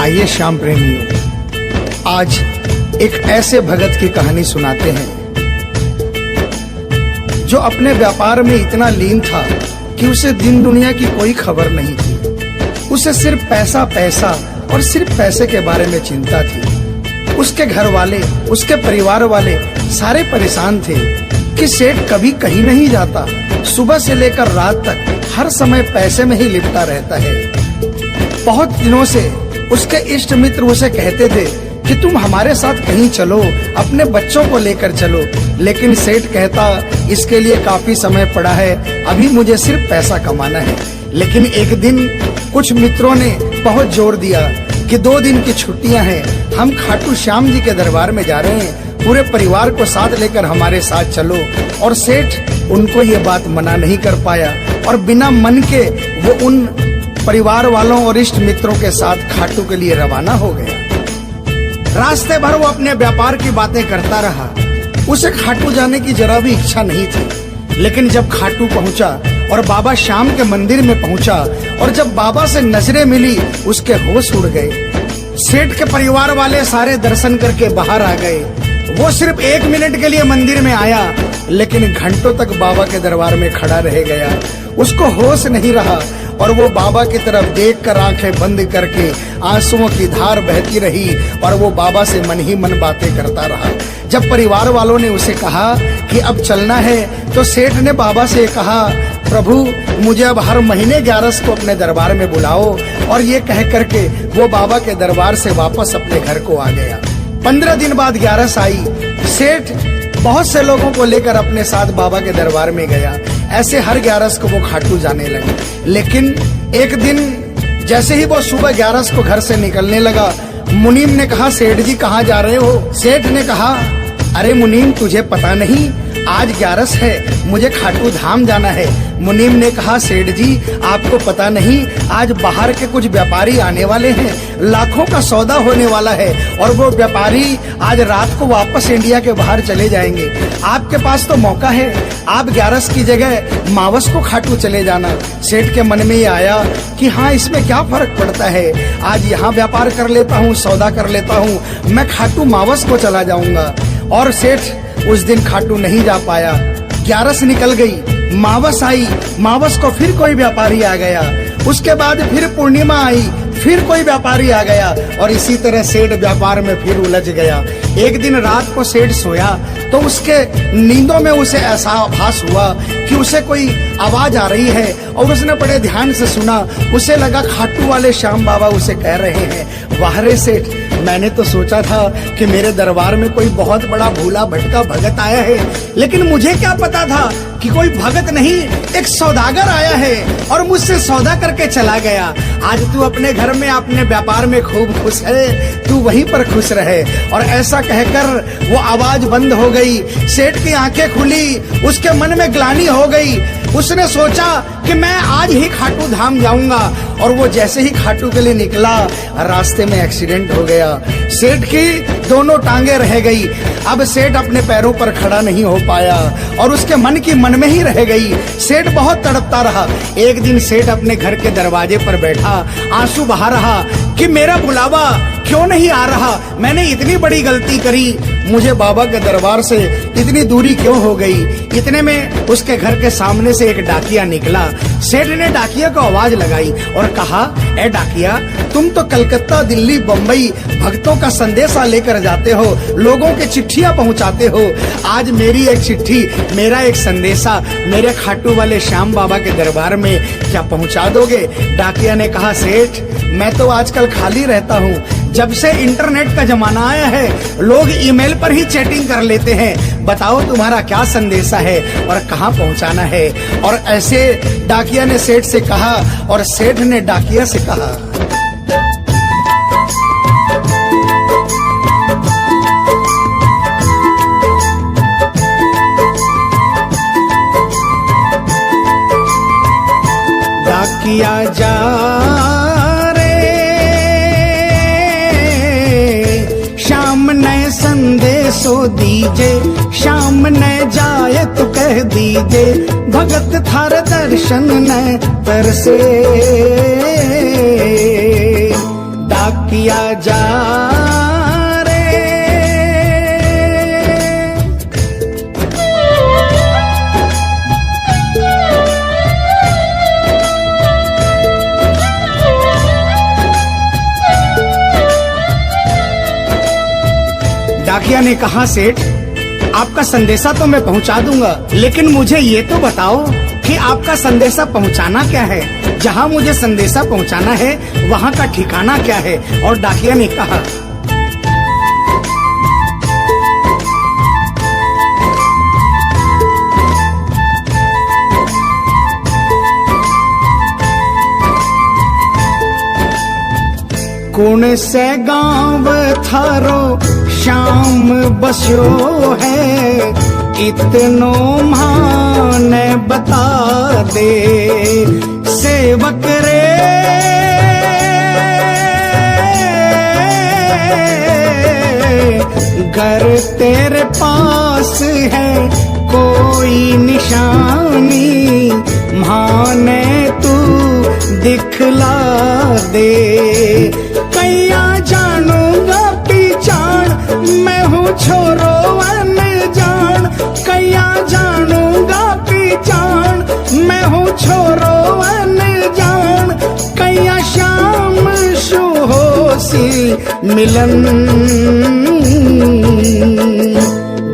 आइए श्याम प्रेमियों, आज एक ऐसे भगत की कहानी सुनाते हैं जो अपने व्यापार में इतना लीन था कि उसे दिन दुनिया की कोई खबर नहीं थी। उसे सिर्फ पैसा पैसा और सिर्फ पैसे के बारे में चिंता थी। उसके घर वाले, उसके परिवार वाले सारे परेशान थे कि सेठ कभी कहीं नहीं जाता, सुबह से लेकर रात तक हर समय पैसे में ही लिपटा रहता है। बहुत दिनों से उसके इष्ट मित्र उसे कहते थे कि तुम हमारे साथ कहीं चलो, अपने बच्चों को लेकर चलो, लेकिन सेठ कहता इसके लिए काफी समय पड़ा है, अभी मुझे सिर्फ पैसा कमाना है। लेकिन एक दिन कुछ मित्रों ने बहुत जोर दिया कि 2 दिन की छुट्टियां हैं, हम खाटू श्याम जी के दरबार में जा रहे हैं, पूरे परिवार को साथ लेकर हमारे साथ चलो। और सेठ उनको ये बात मना नहीं कर पाया और बिना मन के वो उन परिवार वालों और इष्ट मित्रों के साथ खाटू के लिए रवाना हो गया। रास्ते भर वो अपने व्यापार की बातें करता रहा। उसे खाटू जाने की जरा भी इच्छा नहीं थी। लेकिन जब खाटू पहुंचा और बाबा श्याम के मंदिर में पहुंचा और जब बाबा से नजरें मिली, उसके होश उड़ गए। सेठ के परिवार वाले सारे दर्शन करके बाहर आ गए। वो सिर्फ 1 मिनट के लिए मंदिर में आया, लेकिन घंटों तक बाबा के दरबार में खड़ा रह गया। उसको होश नहीं रहा और वो बाबा की तरफ देखकर आंखें बंद करके आंसुओं की धार बहती रही और वो बाबा से मन ही मन बातें करता रहा। जब परिवार वालों ने उसे कहा कि अब चलना है, तो सेठ ने बाबा से कहा, प्रभु मुझे अब हर महीने 11 को अपने दरबार में बुलाओ। और ये कह करके वो बाबा के दरबार से वापस अपने घर को आ गया। 15 दिन बाद 11 आई। सेठ बहुत से लोगों को लेकर अपने साथ बाबा के दरबार में गया। ऐसे हर 11 को वो खाटू जाने लगे। लेकिन एक दिन जैसे ही वो सुबह 11 को घर से निकलने लगा, मुनीम ने कहा, सेठ जी कहाँ जा रहे हो? सेठ ने कहा, अरे मुनीम तुझे पता नहीं, आज 11 है, मुझे खाटू धाम जाना है। मुनीम ने कहा, सेठ जी आपको पता नहीं, आज बाहर के कुछ व्यापारी आने वाले हैं, लाखों का सौदा होने वाला है और वो व्यापारी आज रात को वापस इंडिया के बाहर चले जाएंगे। आपके पास तो मौका है, आप 11 की जगह मावस को खाटू चले जाना। सेठ के मन में ये आया कि हाँ, इसमें क्या फर्क पड़ता है, आज यहाँ व्यापार कर लेता हूँ, सौदा कर लेता हूँ, मैं खाटू मावस को चला जाऊंगा। और सेठ उस दिन खाटू नहीं जा पाया। 11 निकल गई, मावस आई, मावस को फिर कोई व्यापारी आ गया, उसके बाद फिर पूर्णिमा आई, फिर कोई व्यापारी आ गया और इसी तरह सेठ व्यापार में फिर उलझ गया। एक दिन रात को सेठ सोया तो उसके नींदों में उसे ऐसा आभास हुआ कि उसे कोई आवाज आ रही है और उसने बड़े ध्यान से सुना। उसे लगा खाटू वाले श्याम बाबा उसे कह रहे हैं, वाह रे सेठ, मैंने तो सोचा था कि मेरे दरबार में कोई बहुत बड़ा भूला भटका भगत आया है, लेकिन मुझे क्या पता था कि कोई भगत नहीं, एक सौदागर आया है और मुझसे सौदा करके चला गया। आज तू अपने घर में अपने व्यापार में खूब खुश है, तू वहीं पर खुश रहे। और ऐसा कहकर वो आवाज बंद हो गई। सेठ की आंखें खुली, उसके मन में ग्लानि हो गई। उसने सोचा कि मैं आज ही खाटू धाम जाऊंगा और वो जैसे ही खाटू के लिए निकला, रास्ते में एक्सीडेंट हो गया। सेठ की दोनों टांगे रह गई। अब सेठ अपने पैरों पर खड़ा नहीं हो पाया और उसके मन की मन में ही रह गई। सेठ बहुत तड़पता रहा। एक दिन सेठ अपने घर के दरवाजे पर बैठा, आंसू बहा रहा कि मेरा बुलावा क्यों नहीं आ रहा, मैंने इतनी बड़ी गलती करी, मुझे बाबा के दरबार से इतनी दूरी क्यों हो गई। इतने में उसके घर के सामने से एक डाकिया निकला। सेठ ने डाकिया को आवाज लगाई और कहा, ए डाकिया, तुम तो कलकत्ता, दिल्ली, बम्बई भक्तों का संदेशा लेकर जाते हो, लोगों के चिट्ठियां पहुंचाते हो। आज मेरी एक चिट्ठी, मेरा एक संदेशा मेरे खाटू वाले श्याम बाबा के दरबार में क्या पहुंचा दोगे? डाकिया ने कहा, सेठ मैं तो आजकल खाली रहता हूँ, जब से इंटरनेट का जमाना आया है लोग ईमेल पर ही चैटिंग कर लेते हैं, बताओ तुम्हारा क्या संदेशा है और कहाँ पहुँचाना है। और ऐसे डाकिया ने सेठ से कहा और सेठ ने डाकिया से कहा। डाकिया जा संदेशो दीजे, शाम न जाए तो कह दीजे, भगत थार दर्शन न तरसे। डाक डाकिया जा रे। डाकिया ने कहा, सेठ आपका संदेशा तो मैं पहुंचा दूंगा, लेकिन मुझे ये तो बताओ कि आपका संदेशा पहुंचाना क्या है, जहां मुझे संदेशा पहुंचाना है वहां का ठिकाना क्या है। और डाकिया ने कहा, कौन से गांव थारो शाम बस्यो है, इतनो माने बता दे सेवक रे। घर तेरे पास है कोई निशानी, माने तू दिखला दे। कैया जानूंगा पहचान, मैं हूँ छोरो अनजान। कैया जानूंगा पहचान, मैं हूँ छोरो अनजान। कैया शाम शु होसी मिलन,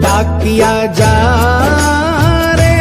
डाकिया जा रे।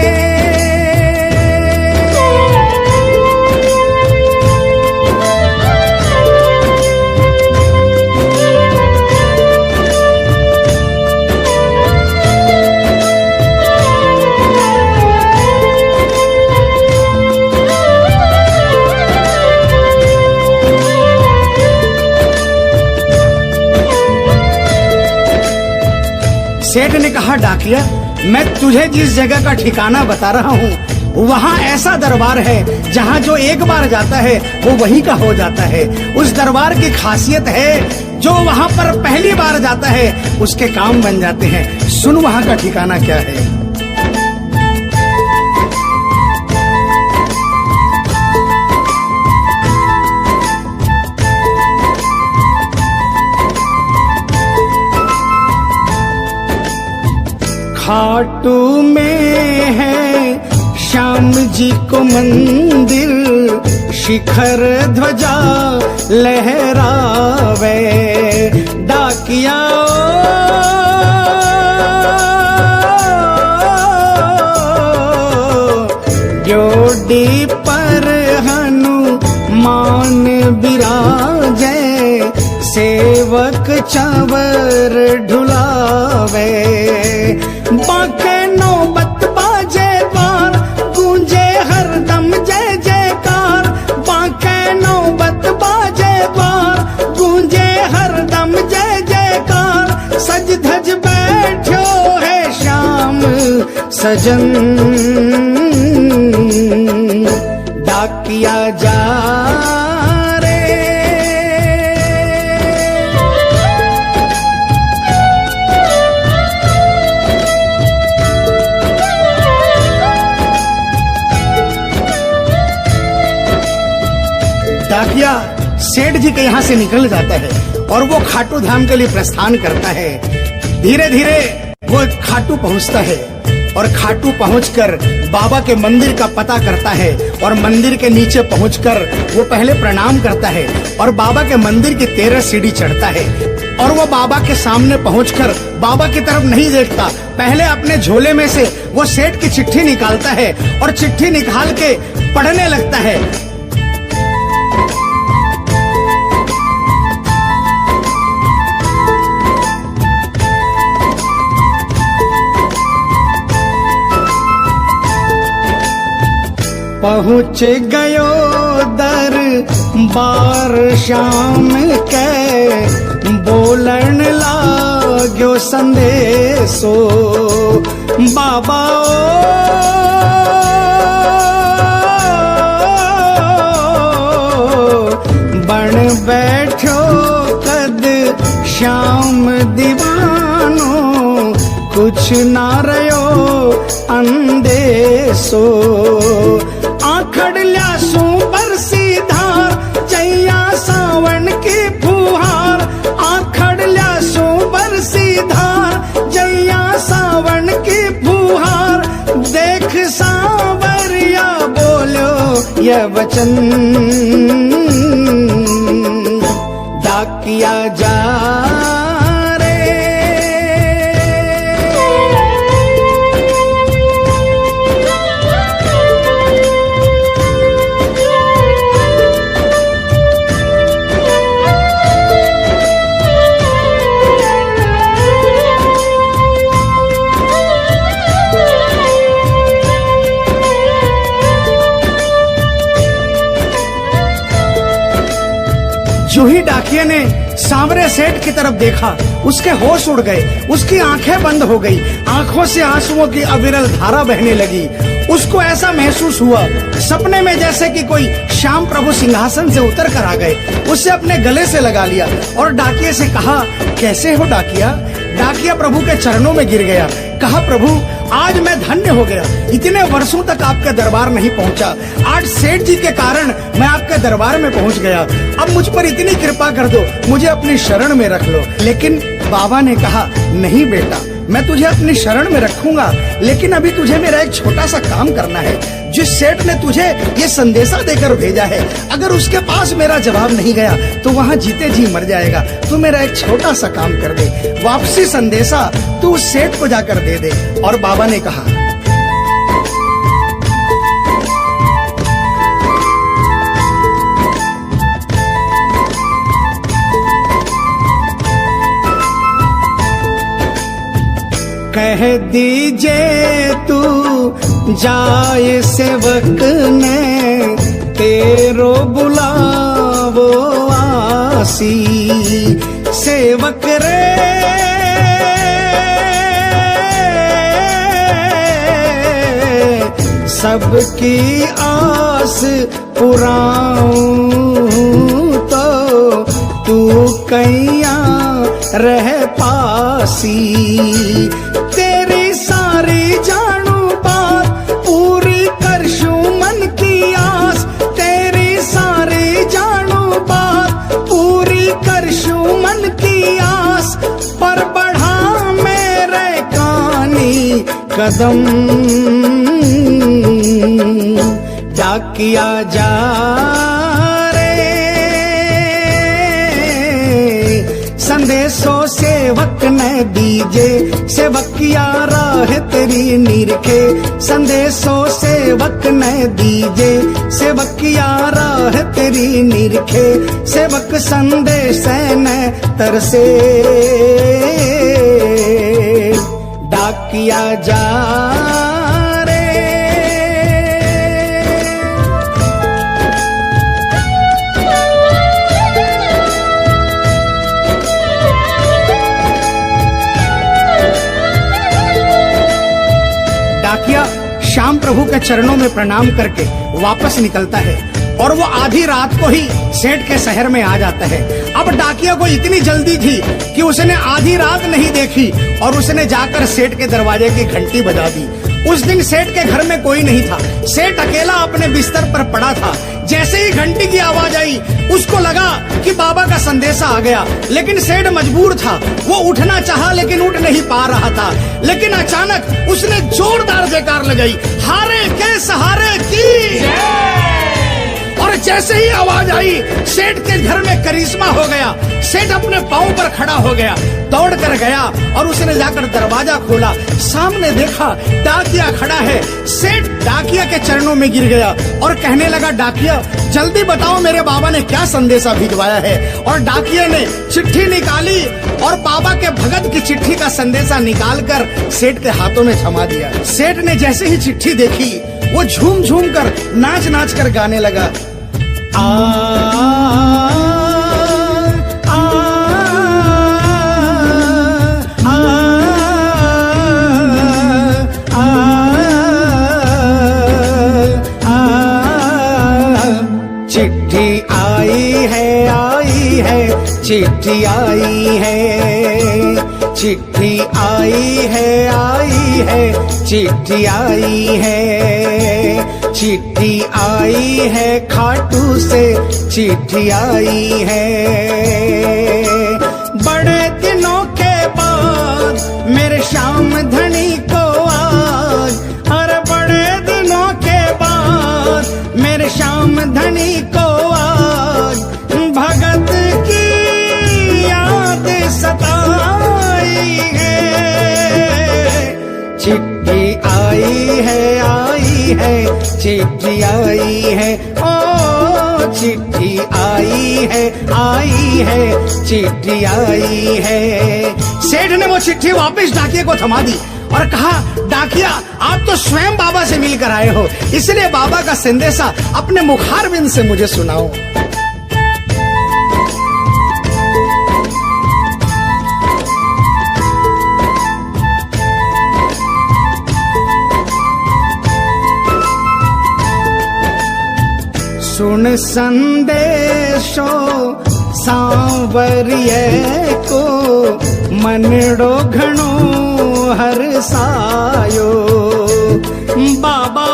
सेठ ने कहा, डाकिया मैं तुझे जिस जगह का ठिकाना बता रहा हूँ वहाँ ऐसा दरबार है जहाँ जो एक बार जाता है वो वहीं का हो जाता है। उस दरबार की खासियत है जो वहाँ पर पहली बार जाता है उसके काम बन जाते हैं। सुन वहाँ का ठिकाना क्या है। खाटू में है श्याम जी को मंदिर, शिखर ध्वजा लहरावे। डाकिया जोड़ी पर हनुमान बिराजे, सेवक चावर ढुलावे। बाके नौबत बाजे द्वार, गूंजे हरदम जय जयकार। बाके नौबत बाजे द्वार, गूंजे हरदम जय जयकार। सज धज बैठो है श्याम सजन, डाकिया जा रे। डाकिया सेठ जी के यहाँ से निकल जाता है और वो खाटू धाम के लिए प्रस्थान करता है। धीरे धीरे वो खाटू पहुँचता है और खाटू पहुंचकर बाबा के मंदिर का पता करता है और मंदिर के नीचे पहुंचकर वो पहले प्रणाम करता है और बाबा के मंदिर की 13 सीढ़ी चढ़ता है। और वो बाबा के सामने पहुंचकर बाबा की तरफ नहीं देखता, पहले अपने झोले में से वो सेठ की चिट्ठी निकालता है और चिट्ठी निकाल के पढ़ने लगता है। पहुँच गयो दर बार श्याम के, बोलन लाग्यो संदेशो। बाबा बन बैठो कद श्याम दीवानो, कुछ ना रयो अंदेशो। आखड़ ल्यासू बरसी धार, जैया सावन की फुहार। यह वचन डाकिया जा रे। जो ही डाकिया ने सांवरे सेठ की तरफ देखा, उसके होश उड़ गए, उसकी आंखें बंद हो गई, आंखों से आंसुओं की अविरल धारा बहने लगी। उसको ऐसा महसूस हुआ सपने में जैसे कि कोई श्याम प्रभु सिंहासन से उतर कर आ गए। उसे अपने गले से लगा लिया और डाकिये से कहा, कैसे हो डाकिया? डाकिया प्रभु के चरणों में गिर गया, कहा, प्रभु आज मैं धन्य हो गया, इतने वर्षों तक आपके दरबार नहीं पहुंचा, आज सेठ जी के कारण मैं आपके दरबार में पहुंच गया। अब मुझ पर इतनी कृपा कर दो, मुझे अपनी शरण में रख लो। लेकिन बाबा ने कहा, नहीं बेटा, मैं तुझे अपनी शरण में रखूंगा, लेकिन अभी तुझे मेरा एक छोटा सा काम करना है। जिस सेठ ने तुझे ये संदेशा देकर भेजा है, अगर उसके पास मेरा जवाब नहीं गया तो वहाँ जीते जी मर जाएगा। तू मेरा एक छोटा सा काम कर दे, वापसी संदेशा तू उस सेठ को जाकर दे दे। और बाबा ने कहा, कह दीजिए तू जाए सेवक ने तेरो बुलावो आसी। सेवक रे सबकी आस पुराऊं तो तू कैया रह पासी। तेरी सारी जानू बात पूरी करशू मन की आस, तेरी सारी जानू बात पूरी करशू मन की आस। पर बढ़ा मेरे कानी कदम डाकिया जा संदेशो सेवक ने दीजे, सेवकिया राह तेरी निरखे। संदेशो सेवक ने दीजे, सेवकिया राह तेरी निरखे। सेवक संदेश ने तरसे डाकिया जा श्याम प्रभु के चरणों में प्रणाम करके वापस निकलता है और वो आधी रात को ही सेठ के शहर में आ जाता है। अब डाकिया को इतनी जल्दी थी कि उसने आधी रात नहीं देखी और उसने जाकर सेठ के दरवाजे की घंटी बजा दी। उस दिन सेठ के घर में कोई नहीं था, सेठ अकेला अपने बिस्तर पर पड़ा था। जैसे ही घंटी की आवाज आई उसको लगा कि बाबा का संदेशा आ गया, लेकिन सेठ मजबूर था। वो उठना चाहा लेकिन उठ नहीं पा रहा था। लेकिन अचानक उसने जोरदार जयकार लगाई, हारे के सहारे की। और जैसे ही आवाज आई सेठ के घर में करिश्मा हो गया। सेठ अपने पांव पर खड़ा हो गया, दौड़ कर गया और उसने जाकर दरवाजा खोला। सामने देखा डाकिया खड़ा है। सेठ डाकिया के चरणों में गिर गया और कहने लगा, डाकिया जल्दी बताओ मेरे बाबा ने क्या संदेशा भिजवाया है। और डाकिया ने चिट्ठी निकाली और बाबा के भगत की चिट्ठी का संदेशा निकालकर सेठ के हाथों में थमा दिया। सेठ ने जैसे ही चिट्ठी देखी वो झूम झूम कर नाच नाच कर गाने लगा, आ चिट्ठी आई है, चिट्ठी आई है, चिट्ठी आई है, चिट्ठी आई है, चिट्ठी आई है, खाटू से चिट्ठी आई है। बड़े दिनों के बाद मेरे श्याम धनी को आज, अरे बड़े दिनों के बाद मेरे श्याम धनी को आज भगत की याद सताई है। चिट्ठी आई है, चिट्ठी आई है, ओ चिट्ठी आई है, चिट्ठी आई है। सेठ ने वो चिट्ठी वापस डाकिये को थमा दी और कहा, डाकिया आप तो स्वयं बाबा से मिलकर आए हो, इसलिए बाबा का संदेशा अपने मुखारबिंद से मुझे सुनाओ। सुन संदेशो सांवरिये को, मनड़ो घणो हरसायो। बाबा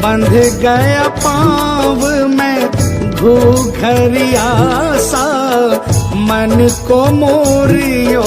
बंध गया पाँव में घूघरिया सा, मन को मोरियो